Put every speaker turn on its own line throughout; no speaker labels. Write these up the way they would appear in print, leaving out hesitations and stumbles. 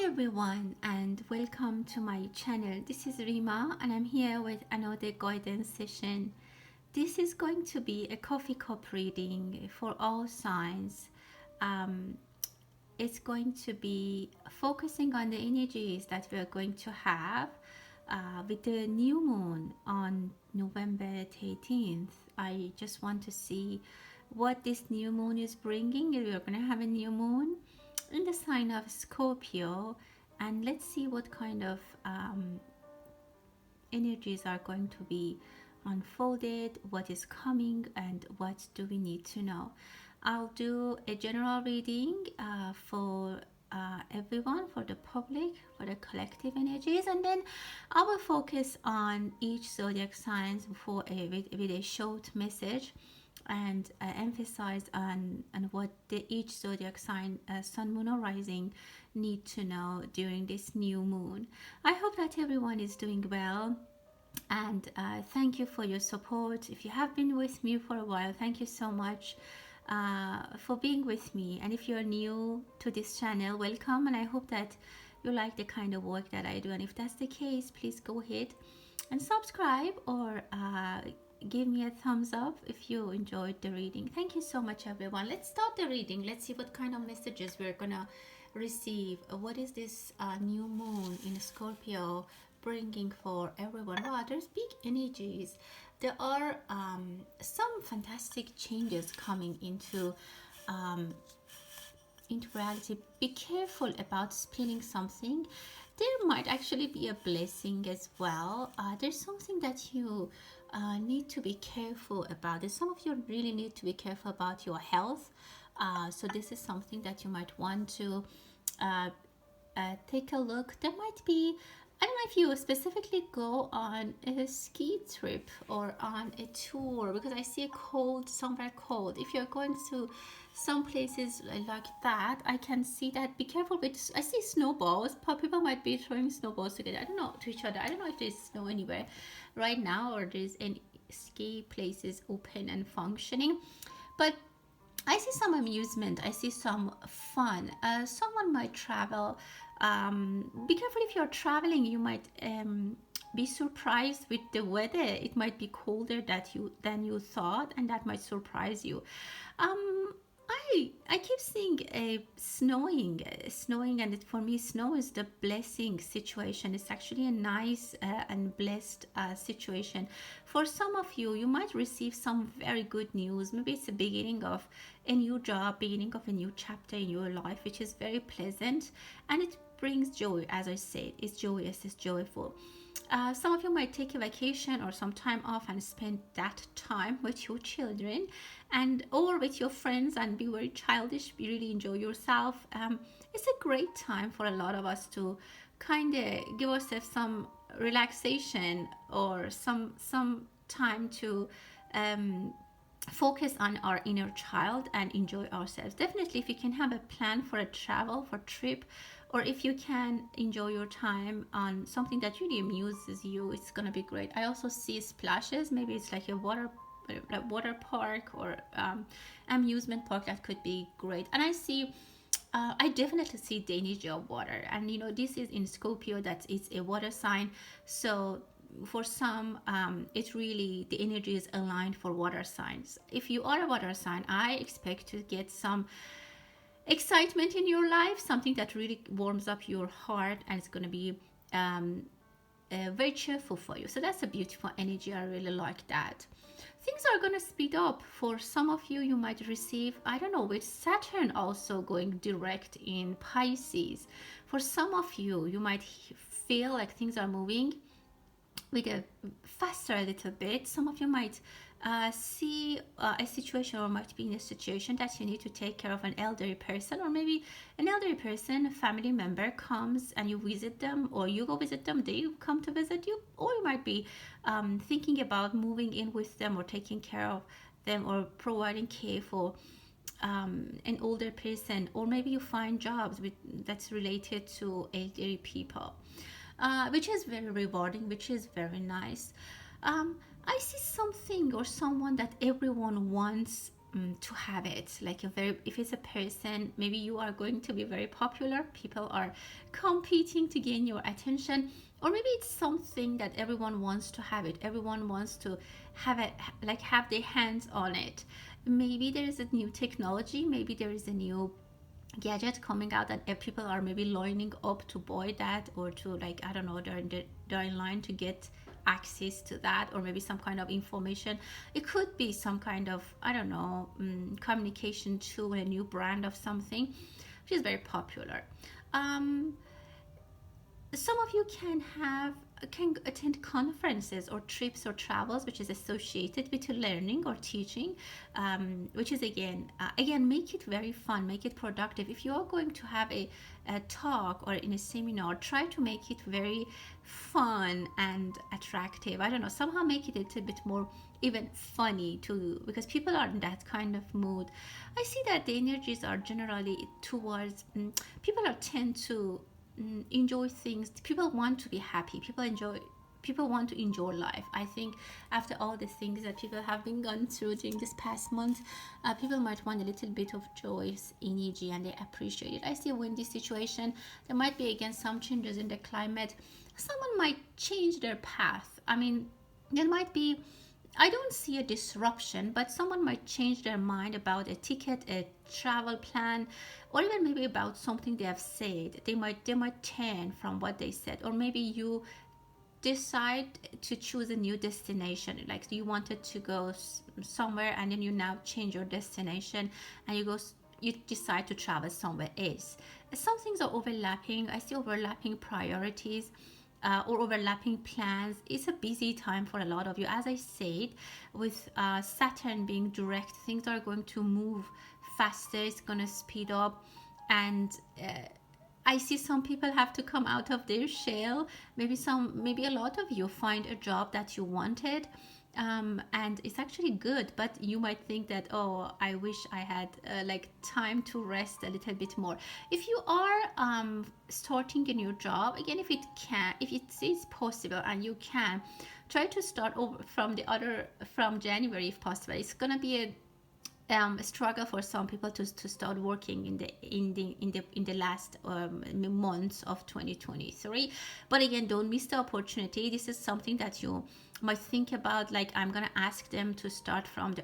everyone, and welcome to my channel. This is Rima and I'm here with another guidance session. This is going to be a coffee cup reading for all signs. Um, it's going to be focusing on the energies that we're going to have with the new moon on November 18th. I just want to see what this new moon is bringing. We're going to have a new moon in the sign of Scorpio, and let's see what kind of energies are going to be unfolded, what is coming, and what do we need to know. I'll do a general reading for everyone, for the public, for the collective energies, and then I will focus on each zodiac signs with a short message and emphasize on what each zodiac sign, sun, moon, or rising, need to know during this new moon. I hope that everyone is doing well, and thank you for your support. If you have been with me for a while, thank you so much for being with me. And if you're new to this channel, welcome, and I hope that you like the kind of work that I do. And if that's the case, please go ahead and subscribe or give me a thumbs up if you enjoyed the reading. Thank you so much, everyone. Let's start the reading. Let's see what kind of messages we're gonna receive. What is this new moon in Scorpio bringing for everyone? Wow, there's big energies. There are some fantastic changes coming into reality. Be careful about spilling something. There might actually be a blessing as well. There's something that you need to be careful about. There's some of you really need to be careful about your health. So this is something that you might want to take a look. There might be, I don't know if you specifically go on a ski trip or on a tour, because I see a cold, somewhere cold. If you're going to some places like that, I can see that. Be careful with, I see snowballs. People might be throwing snowballs together. I don't know, to each other. I don't know if there's snow anywhere right now or there's any ski places open and functioning. But I see some amusement. I see some fun. Someone might travel. Be careful if you're traveling. You might be surprised with the weather. It might be colder than you thought, and that might surprise you. I keep seeing snowing, and for me, snow is the blessing situation. It's actually a nice and blessed situation. For some of you, you might receive some very good news. Maybe it's the beginning of a new job, beginning of a new chapter in your life, which is very pleasant, and it brings joy. As I said, it's joyous, it's joyful. Some of you might take a vacation or some time off and spend that time with your children and or with your friends and be very childish, be really enjoy yourself. It's a great time for a lot of us to kind of give ourselves some relaxation or some time to focus on our inner child and enjoy ourselves. Definitely, if you can have a plan for a travel, for a trip, or if you can enjoy your time on something that really amuses you, it's gonna be great. I also see splashes. Maybe it's like a water park or amusement park. That could be great. And I definitely see the energy of water, and you know, this is in Scorpio, that it's a water sign. So for some, it's really, the energy is aligned for water signs. If you are a water sign, I expect to get some excitement in your life, something that really warms up your heart, and it's going to be very cheerful for you. So that's a beautiful energy. I really like that. Things are going to speed up. For some of you, you might receive, I don't know, with Saturn also going direct in Pisces. For some of you, you might feel like things are moving with a faster a little bit. Some of you might see a situation, or might be in a situation that you need to take care of an elderly person, or maybe an elderly person, a family member comes and you visit them, or you go visit them, they come to visit you, or you might be thinking about moving in with them or taking care of them or providing care for an older person, or maybe you find jobs that's related to elderly people, which is very rewarding, which is very nice. I see something or someone that everyone wants to have it, like a very, if it's a person, maybe you are going to be very popular, people are competing to gain your attention, or maybe it's something that everyone wants to have it, everyone wants to have it, like have their hands on it. Maybe there is a new technology, maybe there is a new gadget coming out that people are maybe lining up to buy that, or to, like, I don't know, they're in line to get access to that, or maybe some kind of information. It could be some kind of, I don't know, communication tool, a new brand of something which is very popular. Some of you can attend conferences or trips or travels which is associated with learning or teaching, which is again make it very fun, make it productive. If you are going to have a talk or in a seminar, try to make it very fun and attractive. I don't know, somehow make it a little bit more even funny too, because people are in that kind of mood. I see that the energies are generally towards people are tend to enjoy things. People want to be happy, people want to enjoy life. I think after all the things that people have been gone through during this past month, people might want a little bit of joyous energy, and they appreciate it. I see a windy situation. There might be again some changes in the climate. Someone might change their path. I mean, there might be, I don't see a disruption, but someone might change their mind about a ticket, a travel plan, or even maybe about something they have said. They might turn from what they said, or maybe you decide to choose a new destination. Like you wanted to go somewhere, and then you now change your destination, and you decide to travel somewhere else. Some things are overlapping. I see overlapping priorities. Or overlapping plans. It's a busy time for a lot of you. As I said, with Saturn being direct, things are going to move faster. It's going to speed up, and I see some people have to come out of their shell. Maybe a lot of you find a job that you wanted, and it's actually good, but you might think that, oh, I wish I had like time to rest a little bit more. If you are starting a new job, again, if it is possible and you can, try to start over from January if possible. It's gonna be a struggle for some people to start working in the last months of 2023. But again, don't miss the opportunity. This is something that you might think about, like, I'm gonna ask them to start from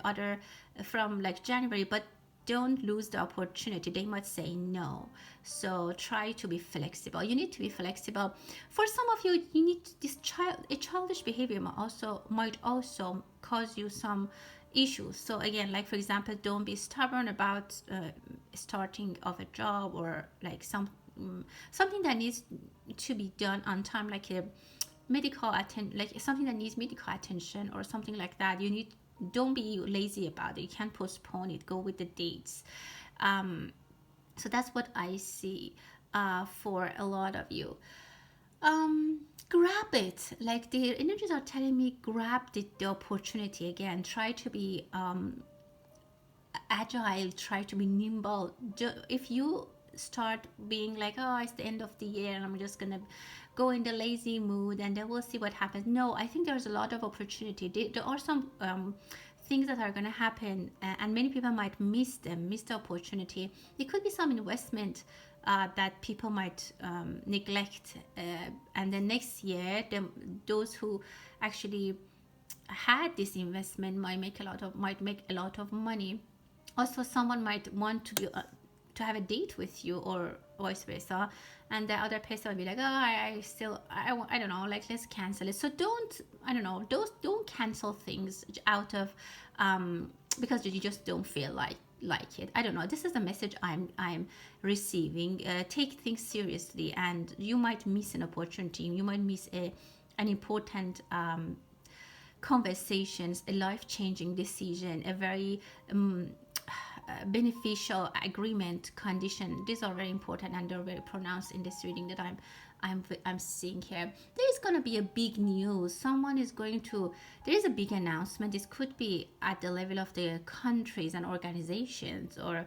like January, but don't lose the opportunity. They might say no. So try to be flexible. You need to be flexible. For some of you, you need a childish behavior might also cause you some issues. So again, like for example, don't be stubborn about starting of a job, or like something that needs to be done on time, like a like something that needs medical attention or something like that. Don't be lazy about it. You can't postpone it. Go with the dates. So that's what I see for a lot of you. Grab it. Like the energies are telling me, grab the opportunity. Again, try to be agile, try to be nimble. If you start being like, oh, it's the end of the year and I'm just gonna go in the lazy mood and then we'll see what happens. No, I think there's a lot of opportunity. There are some things that are going to happen, and many people might miss the opportunity. There could be some investment that people might neglect, and then next year those who actually had this investment might make a lot of money. Also, someone might want to have a date with you, or vice versa, and the other person will be like, oh, I don't know, like, let's cancel it. So don't cancel things out of because you just don't feel like it. I don't know, this is the message I'm receiving. Take things seriously, and you might miss an opportunity. You might miss an important conversations, a life-changing decision, a very beneficial agreement, condition. These are very important, and they're very pronounced in this reading that I'm seeing here. There is going to be a big news. There is a big announcement. This could be at the level of the countries and organizations, or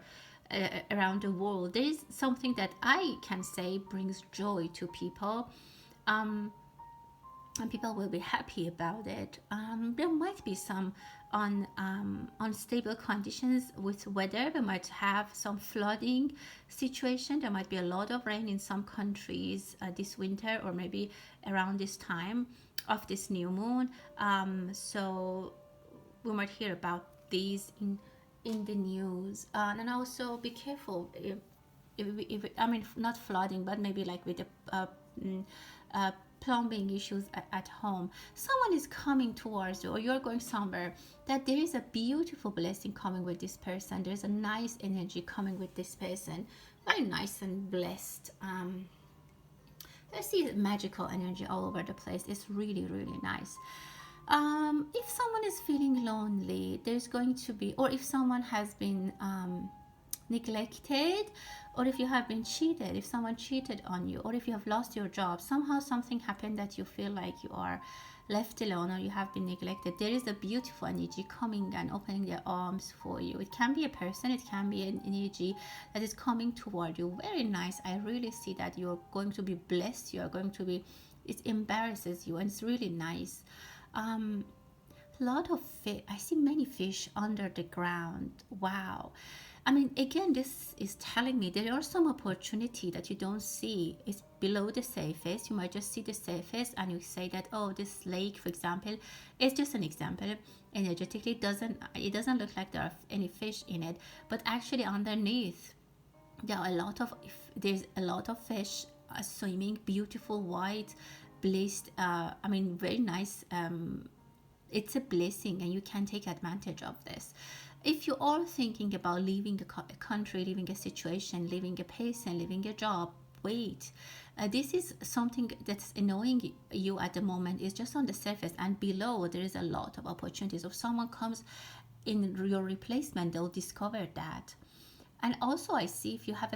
around the world. There is something that I can say brings joy to people, and people will be happy about it. There might be some on unstable conditions with weather. We might have some flooding situation. There might be a lot of rain in some countries this winter, or maybe around this time of this new moon. So we might hear about these in the news. And also be careful if I mean, not flooding, but maybe like with the plumbing issues at home. Someone is coming towards you, or you're going somewhere, that there is a beautiful blessing coming with this person. There's a nice energy coming with this person, very nice and blessed. I see magical energy all over the place. It's really, really nice. If someone is feeling lonely, there's going to be, or if someone has been neglected, or if you have been cheated, if someone cheated on you, or if you have lost your job, somehow something happened that you feel like you are left alone, or you have been neglected, there is a beautiful energy coming and opening their arms for you. It can be a person, it can be an energy that is coming toward you. Very nice. I really see that you're going to be blessed. You are going to be, it embarrasses you, and it's really nice. Lot of fish. I see many fish under the ground. Wow. I mean, again, this is telling me there are some opportunity that you don't see. It's below the surface. You might just see the surface and you say that, oh, this lake, for example, is just an example. Energetically, it doesn't look like there are any fish in it, but actually underneath, there's a lot of fish swimming, beautiful white, blessed. I mean, very nice. It's a blessing, and you can take advantage of this. If you are thinking about leaving a country, leaving a situation, leaving a person, leaving a job, wait. This is something that's annoying you at the moment. Is just on the surface, and below there is a lot of opportunities. If someone comes in your replacement, they'll discover that. And also, I see if you have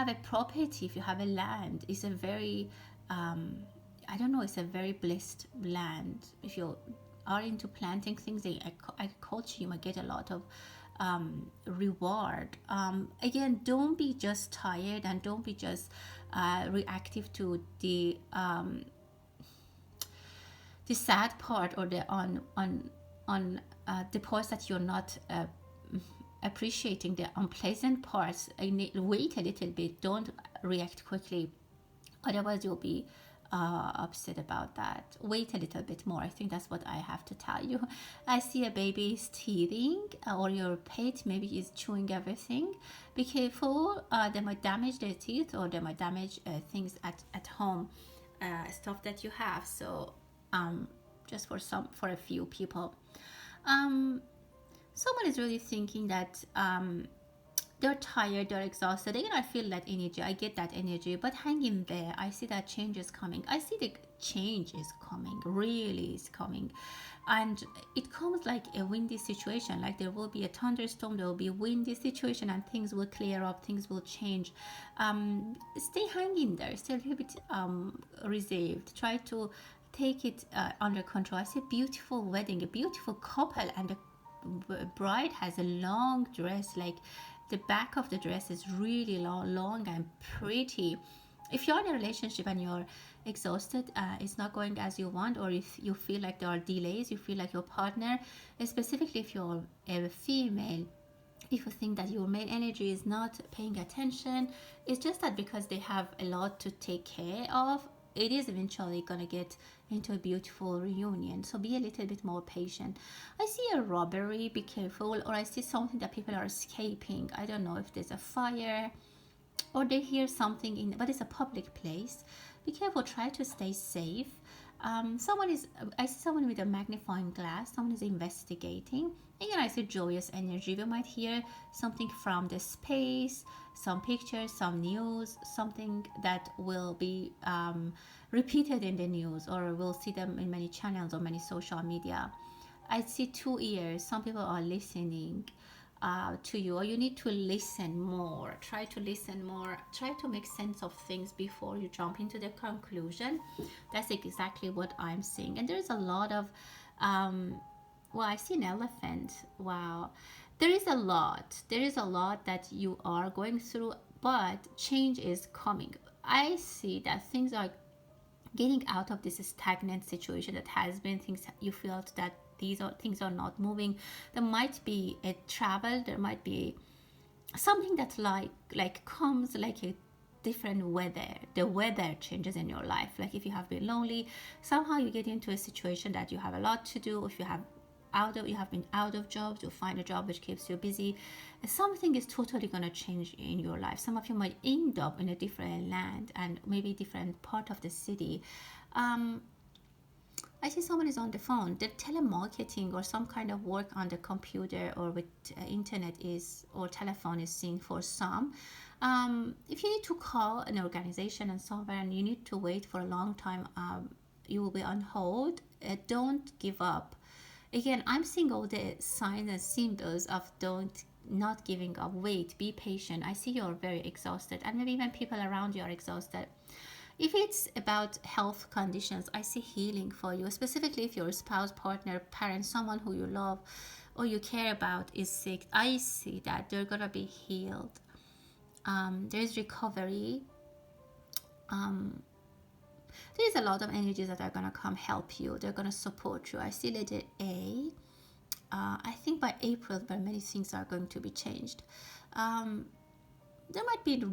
a property, if you have a land, it's a very I don't know, it's a very blessed land. If you are into planting things in agriculture, you might get a lot of reward. Again, don't be just tired, and don't be just reactive to the sad part, or the on the parts that you're not appreciating, the unpleasant parts. Wait a little bit. Don't react quickly, otherwise you'll be upset about that. Wait a little bit more. I think that's what I have to tell you. I see a baby is teething, or your pet maybe is chewing everything. Be careful. They might damage their teeth, or they might damage things at home, stuff that you have. So just for a few people, someone is really thinking that they're tired, they're exhausted. Again, I feel that energy. I get that energy, but hang in there. I see that change is coming. I see the change is coming, really is coming. And it comes like a windy situation. Like there will be a thunderstorm, there will be a windy situation, and things will clear up, things will change. Stay hanging there, stay a little bit reserved. Try to take it under control. I see a beautiful wedding, a beautiful couple, and the bride has a long dress, like the back of the dress is really long and pretty. If you're in a relationship and you're exhausted, it's not going as you want, or if you feel like there are delays, you feel like your partner, specifically if you're a female, if you think that your male energy is not paying attention, it's just that because they have a lot to take care of, it is eventually going to get into a beautiful reunion. So be a little bit more patient. I see a robbery, be careful. Or I see something that people are escaping. I don't know if there's a fire, or they hear something but it's a public place. Be careful, try to stay safe. I see someone with a magnifying glass. Someone is investigating. Again, I see joyous energy. We might hear something from the space, some pictures, some news, something that will be repeated in the news, or we'll see them in many channels or many social media. I see 2 ears. Some people are listening to you, or you need to listen more. Try to listen more. Try to make sense of things before you jump into the conclusion. That's exactly what I'm seeing. And there's a lot of I see an elephant. Wow. There is a lot that you are going through, but change is coming. I see that things are getting out of this stagnant situation that has been, things you felt that things are not moving. There might be a travel, there might be something that comes like a different weather. The weather changes in your life. Like if you have been lonely, somehow you get into a situation that you have a lot to do. If you have been out of jobs, you find a job which keeps you busy. Something is totally going to change in your life. Some of you might end up in a different land and maybe different part of the city. I see someone is on the phone. The telemarketing or some kind of work on the computer or with internet or telephone is seen for some. If you need to call an organization and somewhere and you need to wait for a long time, you will be on hold. Don't give up. Again, I'm seeing all the signs and symbols of not giving up. Wait, be patient. I see you're very exhausted, and maybe even people around you are exhausted. If it's about health conditions, I see healing for you, specifically if your spouse, partner, parent, someone who you love or you care about is sick. I see that they're going to be healed. There is recovery. There is a lot of energies that are going to come help you. They're going to support you. I see letter A. I think by April, very many things are going to be changed. There might be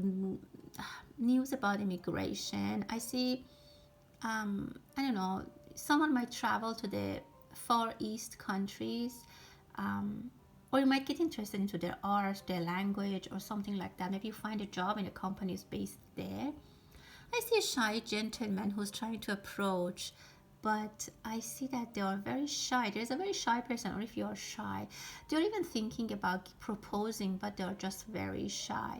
news about immigration. I see, I don't know, someone might travel to the Far East countries, or you might get interested into their art, their language, or something like that. Maybe you find a job in a company based there. I see a shy gentleman who's trying to approach, but I see that they are very shy. There's a very shy person, or if you are shy, they're even thinking about proposing, but they're just very shy.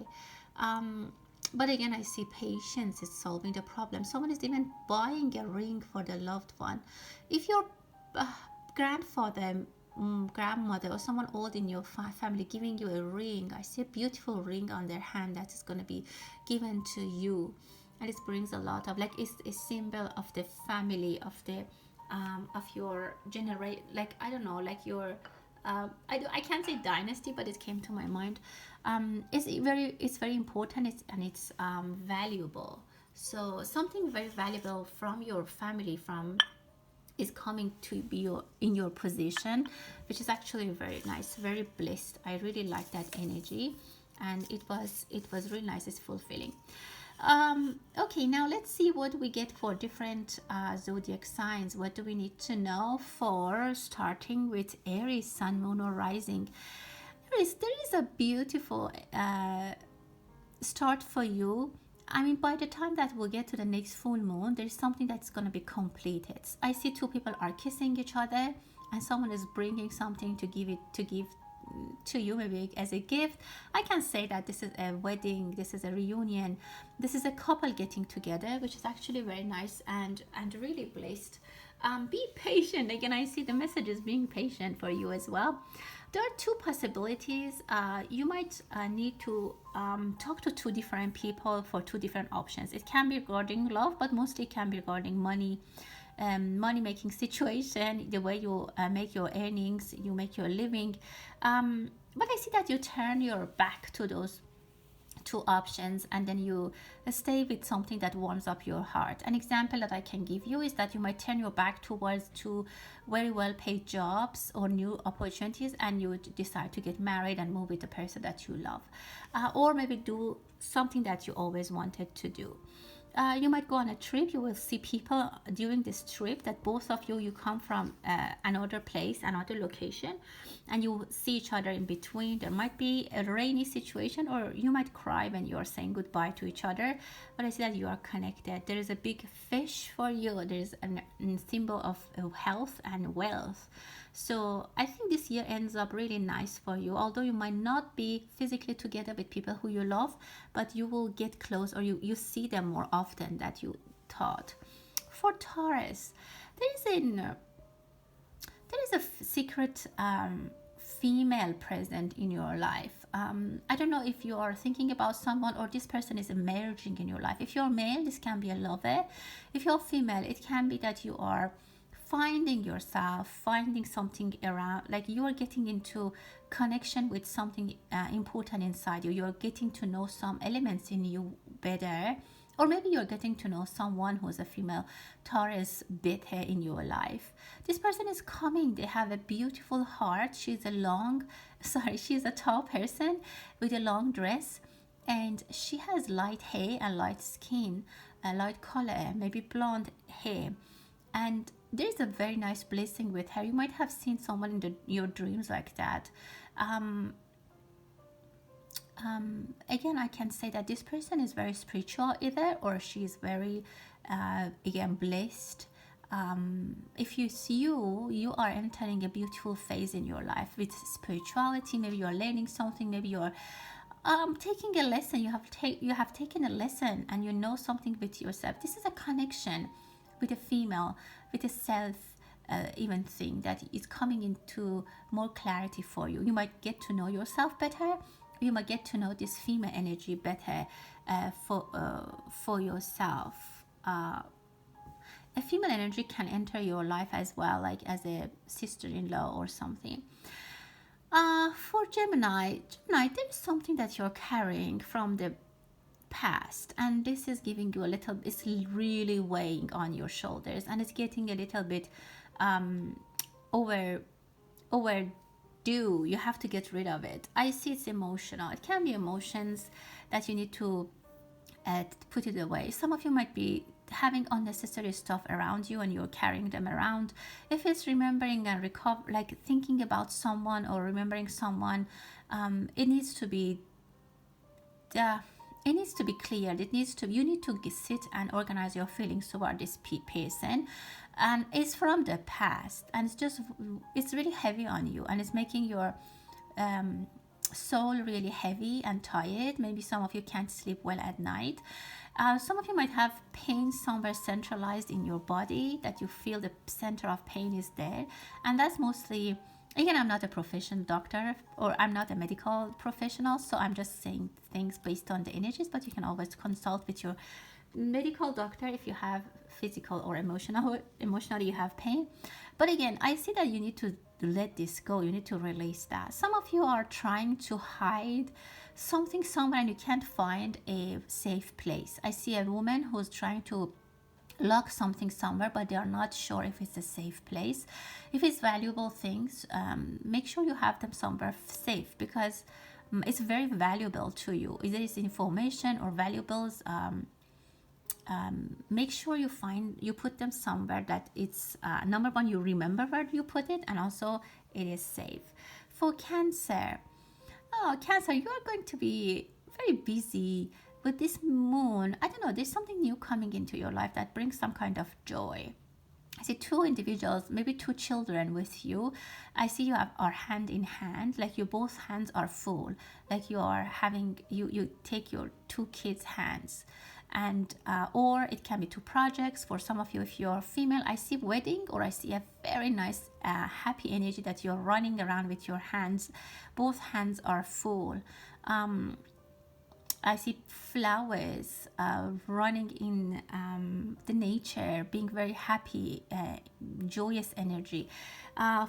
But again, I see patience is solving the problem. Someone is even buying a ring for the loved one. If your grandfather, grandmother, or someone old in your family giving you a ring, I see a beautiful ring on their hand that is going to be given to you. And it brings a lot of, it's a symbol of the family, of the of your generation, I don't know, your I can't say dynasty, but it came to my mind. It's very important, it's valuable. So something very valuable from your family is coming to be in your position, which is actually very nice, very blessed. I really like that energy, and it was really nice. It's fulfilling. Okay, now let's see what we get for different zodiac signs. What do we need to know for starting with Aries, Sun, Moon, or Rising? Aries, there is a beautiful start for you. I mean, by the time that we'll get to the next full moon, there's something that's going to be completed. I see two people are kissing each other, and someone is bringing something to give to you, maybe as a gift. I can say that this is a wedding, this is a reunion, this is a couple getting together, which is actually very nice and really blessed. Be patient. Again, I see the messages being patient for you as well. There are two possibilities. You might need to talk to two different people for two different options. It can be regarding love, but mostly can be regarding money making situation, the way you make your earnings, you make your living. But I see that you turn your back to those two options, and then you stay with something that warms up your heart. An example that I can give you is that you might turn your back towards two very well paid jobs or new opportunities, and you decide to get married and move with the person that you love, or maybe do something that you always wanted to do. You might go on a trip. You will see people during this trip that both of you come from another place, another location, and you see each other in between. There might be a rainy situation, or you might cry when you are saying goodbye to each other, but I see that you are connected. There is a big fish for you. There is a symbol of health and wealth. So I think this year ends up really nice for you, although you might not be physically together with people who you love, but you will get close, or you see them more often than you thought. For Taurus, there is a secret female present in your life. I don't know if you are thinking about someone or this person is emerging in your life. If you're male, this can be a lover. If you're female, it can be that you are finding yourself, finding something around, you are getting into connection with something important inside you. You're getting to know some elements in you better, Or maybe you're getting to know someone who's a female Taurus Beta in your life. This person is coming. They have a beautiful heart. She's a tall person with a long dress, and she has light hair and light skin, a light color, maybe blonde hair. And there's a very nice blessing with her. You might have seen someone in your dreams like that. Again, I can say that this person is very spiritual either, or she's very, again, blessed. If you see you are entering a beautiful phase in your life with spirituality. Maybe you're learning something. Maybe you're taking a lesson. You have taken a lesson and you know something with yourself. This is a connection with a female, with a self even thing that is coming into more clarity for you. You might get to know yourself better. You might get to know this female energy better for yourself. A female energy can enter your life as well, like as a sister-in-law or something. For Gemini, there is something that you're carrying from the past, and this is giving you a little, it's really weighing on your shoulders, and it's getting a little bit overdue. You have to get rid of it. I see it's emotional. It can be emotions that you need to put it away. Some of you might be having unnecessary stuff around you and you're carrying them around. If it's remembering and like thinking about someone or remembering someone, it needs to be cleared. You need to sit and organize your feelings toward this person, and it's from the past, and it's really heavy on you, and it's making your soul really heavy and tired. Maybe some of you can't sleep well at night. Some of you might have pain somewhere centralized in your body, that you feel the center of pain is there, and that's mostly, again, I'm not a professional doctor, or I'm not a medical professional, so I'm just saying things based on the energies, but you can always consult with your medical doctor if you have physical or emotionally you have pain. But again, I see that you need to let this go. You need to release that. Some of you are trying to hide something somewhere and you can't find a safe place. I see a woman who's trying to lock something somewhere, but they are not sure if it's a safe place. If it's valuable things, make sure you have them somewhere safe, because it's very valuable to you. Either it's information or valuables. Make sure you put them somewhere that it's number one, you remember where you put it, and also it is safe. For Cancer, Cancer, you are going to be very busy with this moon. I don't know, there's something new coming into your life that brings some kind of joy. I see two individuals, maybe two children with you. I see are hand in hand, like your both hands are full, like you are having, you take your two kids' hands, and or it can be two projects. For some of you, if you're female, I see wedding, or I see a very nice happy energy that you're running around with your hands. Both hands are full. I see flowers running in the nature, being very happy, joyous energy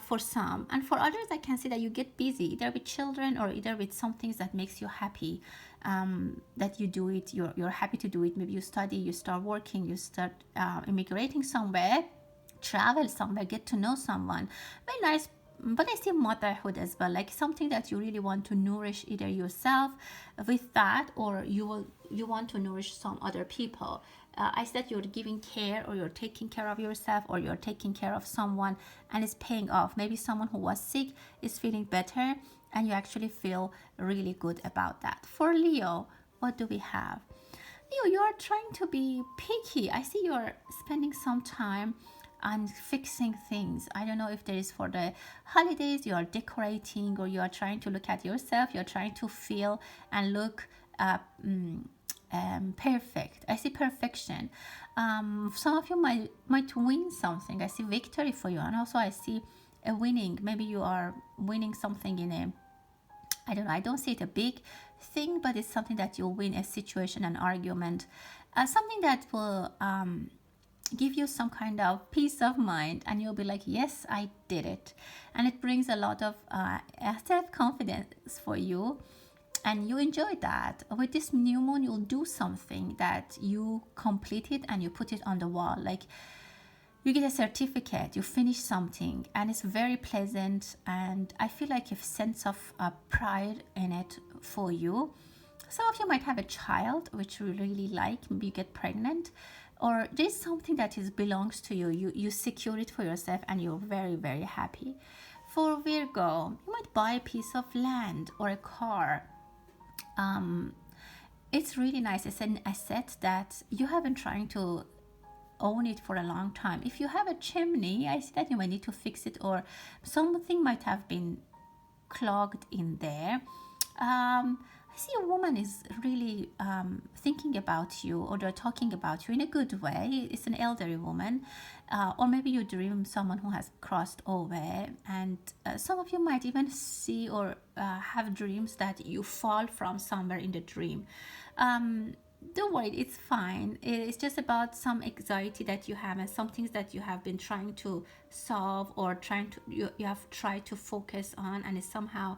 for some. And for others, I can see that you get busy, either with children or either with some things that makes you happy, that you do it, you're happy to do it. Maybe you study, you start working, you start immigrating somewhere, travel somewhere, get to know someone. Very nice. But I see motherhood as well, like something that you really want to nourish either yourself with that, or you want to nourish some other people. I said you're giving care, or you're taking care of yourself, or you're taking care of someone, and it's paying off. Maybe someone who was sick is feeling better, and you actually feel really good about that. For Leo, what do we have? Leo, you are trying to be picky. I see you're spending some time and fixing things. I don't know if there is for the holidays, you are decorating, or you are trying to look at yourself, you're trying to feel and look perfect. I see perfection. Some of you might win something. I see victory for you, and also I see a winning. Maybe you are winning something in a, I don't know, I don't see it a big thing, but it's something that you'll win, a situation, an argument, something that will give you some kind of peace of mind, and you'll be like, yes, I did it. And it brings a lot of self-confidence for you. and you enjoy that. With this new moon, you'll do something that you completed and you put it on the wall. Like you get a certificate, you finish something, and it's very pleasant. And I feel like a sense of pride in it for you. Some of you might have a child, which you really like. Maybe you get pregnant, or there's something that belongs to you. You secure it for yourself, and you're very, very happy. For Virgo, you might buy a piece of land or a car. It's really nice. It's an asset that you have been trying to own it for a long time. If you have a chimney, I see that you might need to fix it, or something might have been clogged in there. I see a woman is really thinking about you, or they're talking about you in a good way. It's an elderly woman, or maybe you dream someone who has crossed over, and some of you might even see or have dreams that you fall from somewhere in the dream. Don't worry, it's fine. It's just about some anxiety that you have, and some things that you have been trying to solve, or you have tried to focus on, and it's somehow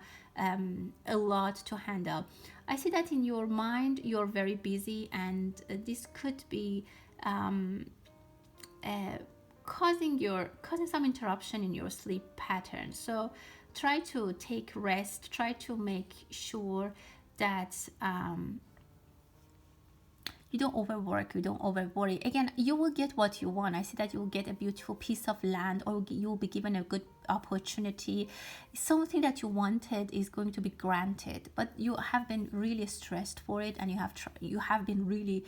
a lot to handle. I see that in your mind you're very busy, and this could be causing some interruption in your sleep pattern. So try to take rest, try to make sure that you don't overwork, you don't over worry. Again, you will get what you want. I see that you will get a beautiful piece of land, or you will be given a good opportunity. Something that you wanted is going to be granted, but you have been really stressed for it, and you have been really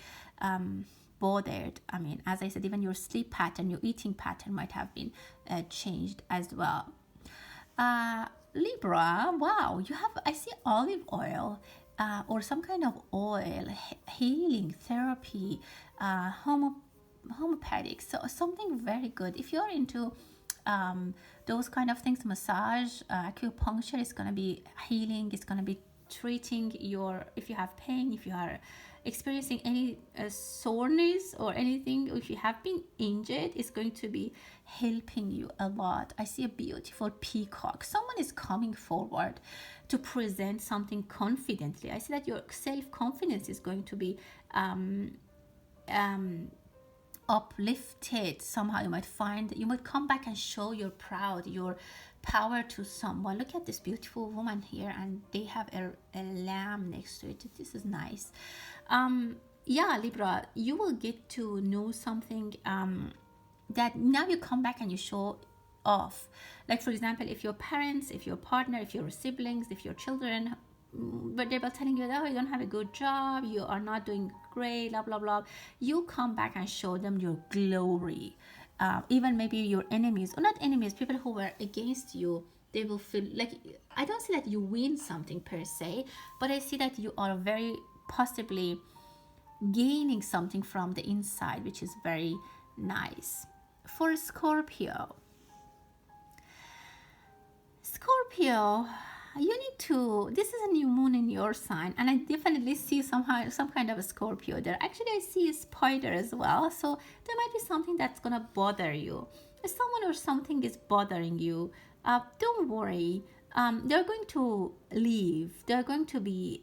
bothered. I mean, as I said, even your sleep pattern, your eating pattern might have been changed as well. Libra, wow, I see olive oil. Or some kind of oil, healing, therapy, homeopathic, so something very good. If you're into those kind of things, massage, acupuncture, is going to be healing. It's going to be treating if you have pain, if you are experiencing any soreness or anything, if you have been injured, it's going to be helping you a lot. I see a beautiful peacock. Someone is coming forward to present something confidently. I see that your self-confidence is going to be uplifted somehow. You might come back and show your power to someone. Look at this beautiful woman here, and they have a lamb next to it. This is nice. Yeah, Libra, you will get to know something that now you come back and you show off. Like, for example, if your parents, if your partner, if your siblings, if your children, but they were telling you that, oh, you don't have a good job, you are not doing great, blah blah blah, you come back and show them your glory. Even maybe your enemies, or not enemies, people who were against you, they will feel like, I don't see that you win something per se, but I see that you are very possibly gaining something from the inside, which is very nice. For Scorpio, you need to, this is a new moon in your sign, and I definitely see some kind of a Scorpio there. Actually, I see a spider as well, so there might be something that's gonna bother you. If someone or something is bothering you, don't worry. They're going to leave. They're going to be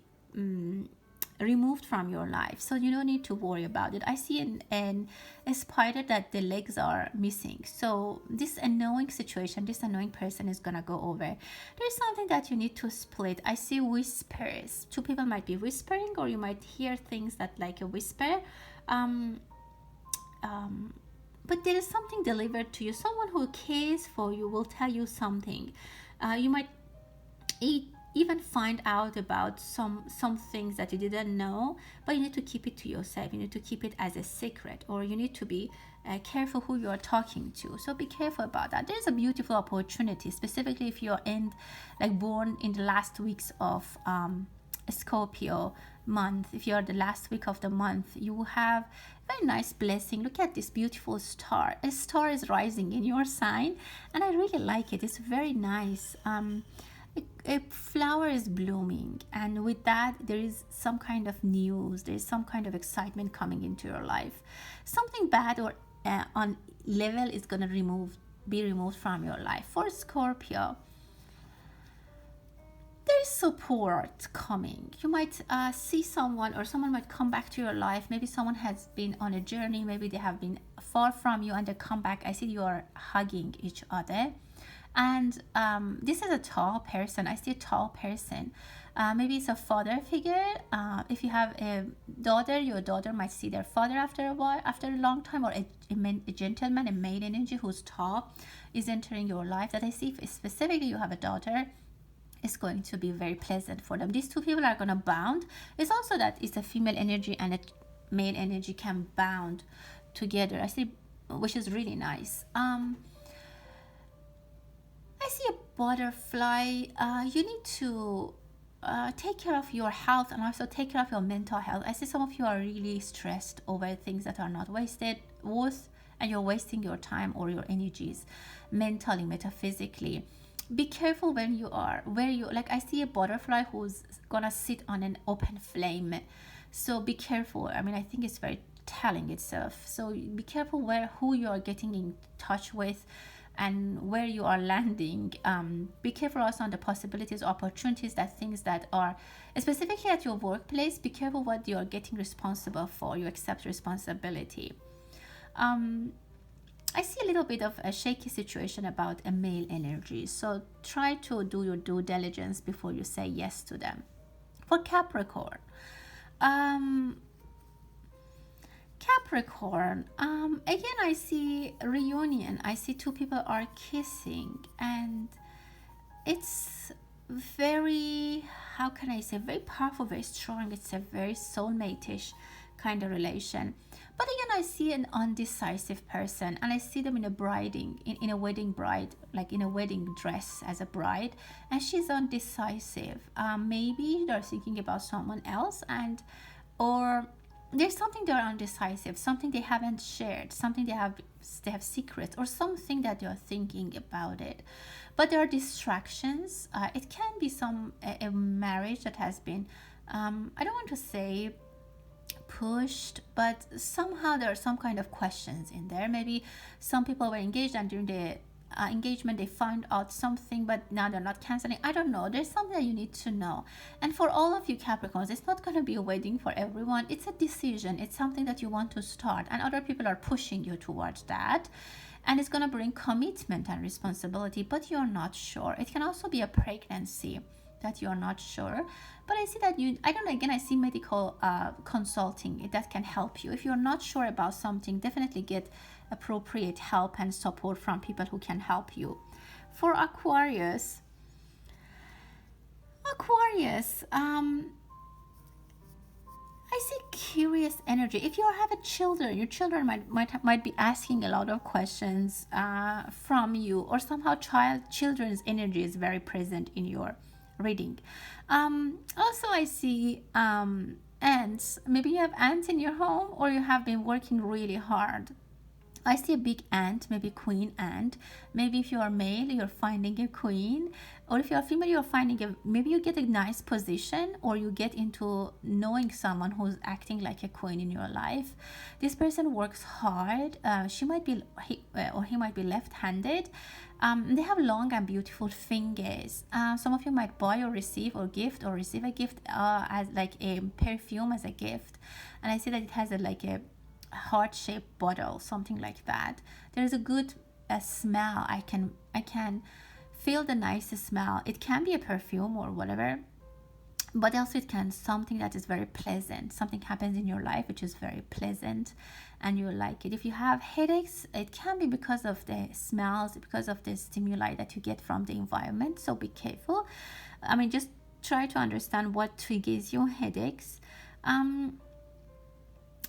removed from your life, so you don't need to worry about it. I see a spider that the legs are missing, so this annoying situation, this annoying person is gonna go over. There's something that you need to split. I see whispers. Two people might be whispering, or you might hear things that like a whisper, but there is something delivered to you. Someone who cares for you will tell you something. You might even find out about some things that you didn't know, but you need to keep it to yourself. You need to keep it as a secret, or you need to be careful who you are talking to. So be careful about that. There's a beautiful opportunity, specifically if you're born in the last weeks of Scorpio month. If you're the last week of the month, you will have a very nice blessing. Look at this beautiful star. A star is rising in your sign, and I really like it. It's very nice. A flower is blooming, and with that there is some kind of news, there is some kind of excitement coming into your life. Something bad or on level is going to be removed from your life. For Scorpio, there is is support coming. You might see someone, or someone might come back to your life. Maybe someone has been on a journey, maybe they have been far from you and they come back. I see you are hugging each other. And this is a tall person. I see a tall person. Maybe it's a father figure. If you have a daughter, your daughter might see their father after a while, after a long time, or a gentleman, a male energy who's tall is entering your life. That I see, if specifically you have a daughter, it's going to be very pleasant for them. These two people are going to bond. It's also that it's a female energy and a male energy can bond together. I see, which is really nice. I see a butterfly. You need to take care of your health and also take care of your mental health. I see some of you are really stressed over things that are not worth, and you're wasting your time or your energies mentally, metaphysically. Be careful when you are where you, like, I see a butterfly who's gonna sit on an open flame, so be careful. I mean, I think it's very telling itself. So be careful who you are getting in touch with and where you are landing. Be careful also on the possibilities, opportunities, that things that are specifically at your workplace. Be careful what you are getting responsible for. You accept responsibility. I see a little bit of a shaky situation about a male energy, so try to do your due diligence before you say yes to them. For Capricorn, again, I see reunion. I see two people are kissing, and it's very, how can I say, very powerful, very strong. It's a very soulmate-ish kind of relation. But again, I see an undecisive person, and I see them in a wedding bride, like in a wedding dress as a bride, and she's undecisive. Maybe they're thinking about someone else, or there's something they're undecisive, something they haven't shared, something they have secrets, or something that they're thinking about it. But there are distractions. It can be a marriage that has been, I don't want to say pushed, but somehow there are some kind of questions in there. Maybe some people were engaged, and during the engagement they found out something, but now they're not canceling. I don't know. There's something that you need to know. And for all of you Capricorns, it's not going to be a wedding for everyone. It's a decision. It's something that you want to start, and other people are pushing you towards that, and it's going to bring commitment and responsibility, but you're not sure. It can also be a pregnancy that you're not sure. But I see that I don't know, again, I see medical consulting that can help you. If you're not sure about something, definitely get appropriate help and support from people who can help you. For Aquarius, I see curious energy. If you have children, your children might be asking a lot of questions from you, or somehow children's energy is very present in your reading. Also, I see ants. Maybe you have ants in your home, or you have been working really hard. I see a big ant, maybe queen ant. Maybe if you are male, you're finding a queen, or if you're female, you're finding maybe you get a nice position, or you get into knowing someone who's acting like a queen in your life. This person works hard. He might be left-handed. They have long and beautiful fingers. Some of you might buy or receive a gift as like a perfume as a gift, and I see that it has a heart-shaped bottle, something like that. There is a good smell. I can feel the nice smell. It can be a perfume or whatever, but also it can something that is very pleasant. Something happens in your life which is very pleasant, and you like it. If you have headaches, it can be because of the smells, because of the stimuli that you get from the environment. So be careful. I mean, just try to understand what triggers your headaches.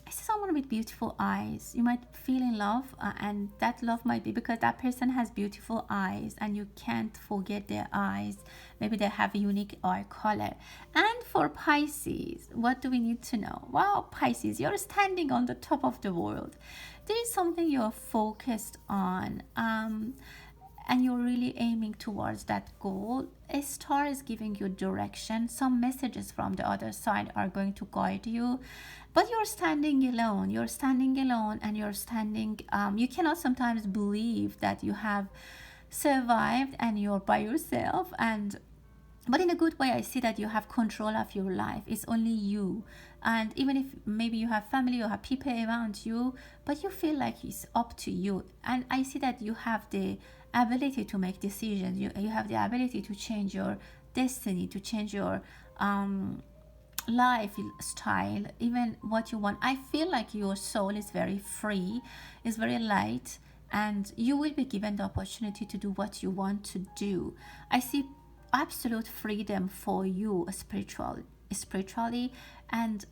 I see someone with beautiful eyes. You might feel in love, and that love might be because that person has beautiful eyes, and you can't forget their eyes. Maybe they have a unique eye color. And for Pisces, what do we need to know? Wow, Pisces, you're standing on the top of the world. There is something you're focused on, and you're really aiming towards that goal. A star is giving you direction. Some messages from the other side are going to guide you, but you're standing alone, and you're standing, you cannot sometimes believe that you have survived and you're by yourself, and but in a good way. I see that you have control of your life. It's only you. And even if maybe you have family or have people around you, but you feel like it's up to you. And I see that you have the ability to make decisions. You have the ability to change your destiny, to change your lifestyle, even what you want. I feel like your soul is very free, is very light, and you will be given the opportunity to do what you want to do. I see absolute freedom for you spiritually. And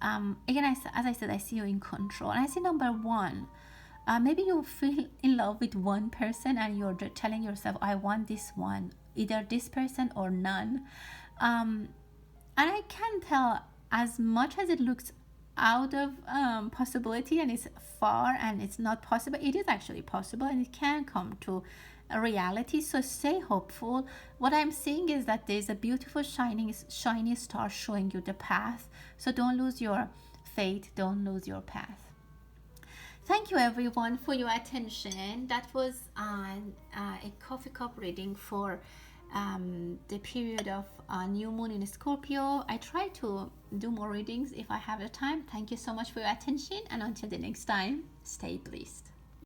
again, as I said, I see you in control. And I see number one, maybe you feel in love with one person and you're telling yourself, I want this one, either this person or none. And I can tell, as much as it looks out of possibility and it's far and it's not possible, it is actually possible and it can come to a reality. So stay hopeful. What I'm seeing is that there's a beautiful shiny star showing you the path. So don't lose your faith, don't lose your path. Thank you everyone for your attention. That was a coffee cup reading for the period of new moon in Scorpio. I try to do more readings if I have the time. Thank you so much for your attention, and until the next time, stay blessed.